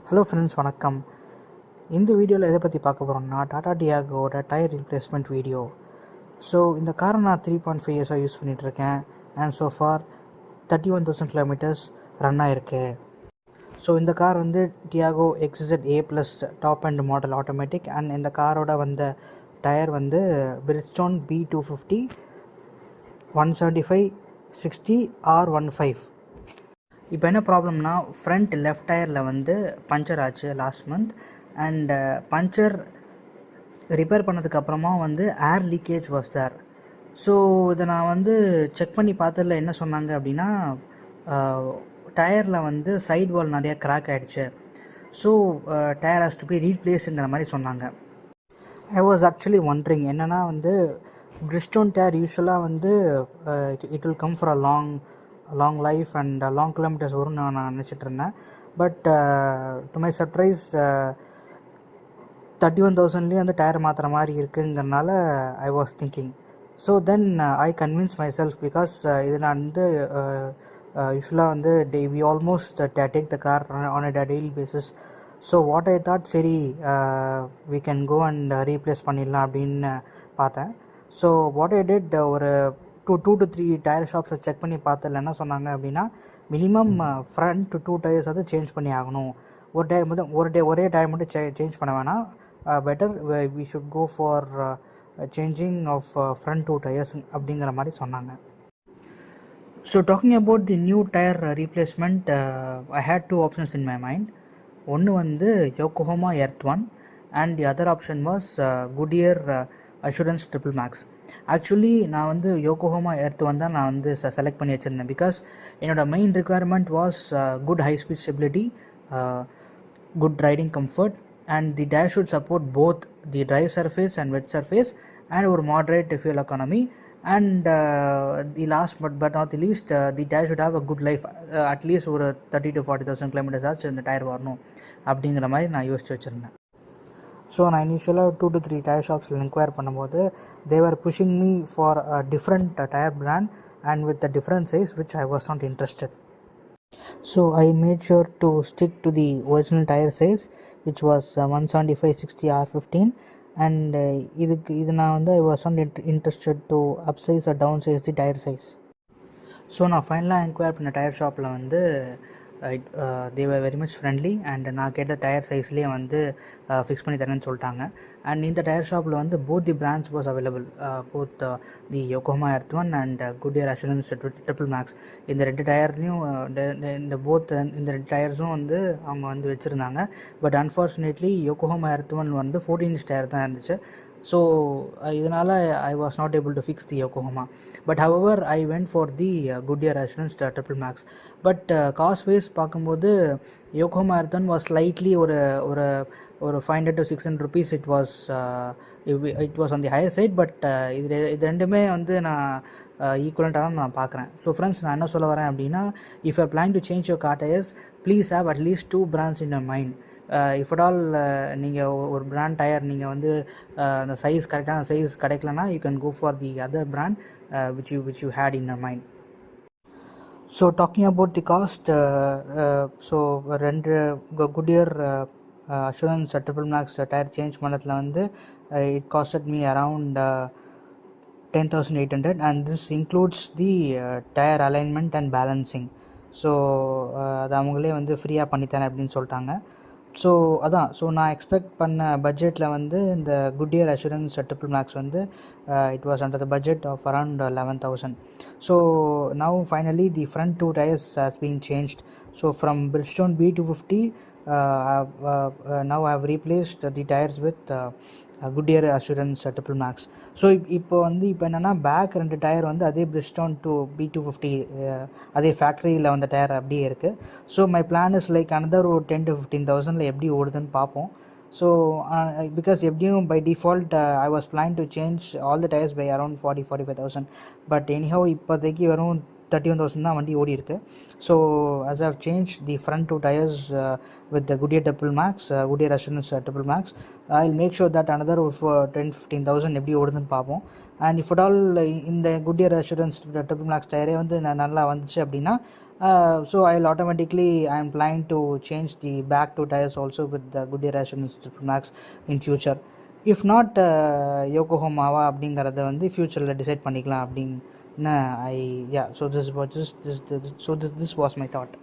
Hello friends, வணக்கம். இந்த வீடியோவில் எதை பற்றி பார்க்க போகிறோம்னா டாடா டியாகோட டயர் ரீப்ளேஸ்மெண்ட் வீடியோ. ஸோ இந்த காரை நான் 3.5 இயர்ஸாக யூஸ் பண்ணிகிட்ருக்கேன். And so far 31,000 kilometres run ஆகிருக்கு. ஸோ இந்த கார் வந்து Tiago XZ A+ top and model automatic. And இந்த காரோட வந்த டயர் வந்து பிரிட்ஜ்ஸ்டோன் B250 175/60 R15. இப்போ என்ன ப்ராப்ளம்னா, ஃப்ரண்ட் லெஃப்ட் டயரில் வந்து பஞ்சர் ஆச்சு last month. And puncture repair பண்ணதுக்கப்புறமா வந்து ஏர் லீக்கேஜ் வாஸ் தேர். ஸோ இதை நான் வந்து செக் பண்ணி பார்த்ததில் என்ன சொன்னாங்க அப்படின்னா, டயரில் வந்து சைட் வால் நிறையா கிராக் ஆகிடுச்சு. So tyre has to be ரீப்ளேஸுங்கிற மாதிரி சொன்னாங்க. ஐ வாஸ் ஆக்சுவலி ஒன்ட்ரிங் என்னென்னா வந்து பிரிட்ஜ்ஸ்டோன் டயர் யூஸ்வலாக வந்து it will come for a long life and long kilometres வரும்னு நான் நினச்சிட்டு இருந்தேன். பட் டு மை சர்ப்ரைஸ் 31,000லேயே வந்து டயர் மாற்றுற மாதிரி இருக்குங்கிறனால I was thinking. So then I convince myself because இது நான் வந்து யூஸ்வலாக வந்து we almost take the car on a daily basis. So what I thought, சரி we can go and replace பண்ணிடலாம் அப்படின்னு பார்த்தேன். ஸோ வாட் ஐ டிட், ஒரு 2 to 3 டயர் ஷாப்ஸை செக் பண்ணி பார்த்ததில் என்ன சொன்னாங்க அப்படின்னா, மினிமம் ஃப்ரண்ட் 2 டயர்ஸ் வந்து சேஞ்ச் பண்ணி ஆகணும். ஒரு டயர் மட்டும் ஒரே டயர் மட்டும் சேஞ்ச் பண்ண வேணாம். Better we should go for changing of front 2 tyres அப்படிங்கிற மாதிரி சொன்னாங்க. So talking about the new tyre replacement, I had 2 options in my mind. ஒன்று வந்து Yokohama earth one and the other option was Goodyear Assurance triple max. Actually நான் வந்து Yokohama எர்த்-1 தான் நான் வந்து செலக்ட் பண்ணி வச்சுருந்தேன். பிகாஸ் என்னோடய main requirement was good high speed stability, good riding comfort, and the tyre should support both the dry surface and wet surface, and ஒரு moderate fuel economy, and the last but not the least, the tire should have a good life. At least ஒரு 30,000 to 40,000 kilometres ஆச்சு இந்த tyre வரணும் அப்படிங்கிற மாதிரி நான் யோசிச்சு வச்சுருந்தேன். ஸோ நான் இனிஷியலாக 2 to 3 டயர் ஷாப்ஸில் என்கொயர் பண்ணும்போது they were pushing me for a different tire brand and with a different size which I was not interested. So I made sure to stick to the original tire size which was 175/60 R15. And இது நான் வந்து I was not interested to upsize or downsize the tire size. So நான் ஃபைனலாக enquire பண்ண tyre ஷாப்பில் வந்து they were very much friendly and நான் கேட்ட டயர் சைஸ்லேயே வந்து ஃபிக்ஸ் பண்ணி தரேன்னு சொல்லிட்டாங்க. அண்ட் இந்த டயர் ஷாப்பில் வந்து both the brands was available, both the Yokohama earth one and Goodyear Assurance triple max. இந்த 2 டயர்லேயும் இந்த 2 டயர்ஸும் வந்து அவங்க வந்து வச்சுருந்தாங்க. பட் அன்ஃபார்ச்சுனேட்லி யோகோஹாமா எர்த்-1 வந்து 14 inch டயர் தான் இருந்துச்சு. ஸோ இதனால் I was not able to fix the Yokohama. But however I went for the Goodyear Assurance triple max. But cost wise பார்க்கும்போது யோகோஹாமா எர்த்-1 வாஸ் ஸ்லைட்லி ஒரு 500 to 600 rupees it was on the higher side. But இது ரெண்டுமே வந்து நான் ஈக்குவலண்ட்டாக நான் பார்க்குறேன். So friends, நான் என்ன சொல்ல வரேன் அப்படின்னா, if I plan to change your car tyres, please have at least 2 brands in your mind. If at all நீங்கள் ஒரு பிராண்ட் டயர் நீங்கள் வந்து அந்த சைஸ் கரெக்டான சைஸ் கிடைக்கலனா, you can go for the other brand which you had in your mind. So talking about the cost, so ரெண்டு Goodyear Assurance triple max tyre change பண்ணதில் வந்து it costed me around 10,800 and this includes the tire alignment and balancing. So அது அவங்களே வந்து ஃப்ரீயாக பண்ணித்தரேன் அப்படின்னு சொல்லிட்டாங்க. ஸோ அதான், ஸோ நான் எக்ஸ்பெக்ட் பண்ண பட்ஜெட்டில் வந்து இந்த குடியர் அஷூரன்ஸ் ட்ரிபிள் மேக்ஸ் வந்து it was under the budget of around 11,000. So now finally the front 2 tires has been changed. So from Bridgestone B250, now I have replaced the tires with Goodyear Assurance triple max. So இப்போ என்னென்னா, back 2 tyre வந்து அதே Bridgestone B250 அதே ஃபேக்ட்ரியில் வந்த tyre அப்படியே இருக்குது. So my plan is like another ஒரு 10,000 to 15,000 எப்படி ஓடுதுன்னு பார்ப்போம். ஸோ பிகாஸ் எப்படியும் by default I was plan to change all the tyres by around 40,000-45,000. But anyhow இப்போதைக்கு வெறும் 31,000 தான் வண்டி ஓடி இருக்குது. So as I have changed the front 2 tires with the Goodyear Triple Max, Goodyear Assurance Triple Max, I'll make sure that another 10,000-15,000 எப்படி ஓடுதுன்னு பார்ப்போம். And if at all இந்த Goodyear Assurance Triple Max டயரே வந்து நல்லா வந்துச்சு அப்படின்னா So I'll automatically, I'm planning to change the back two tires also with the Goodyear Assurance Max in future. If not, யோகோஹோமாவா அப்படிங்கிறத வந்து ஃப்யூச்சரில் டிசைட் பண்ணிக்கலாம் அப்படின்னு I yeah so this was my thought.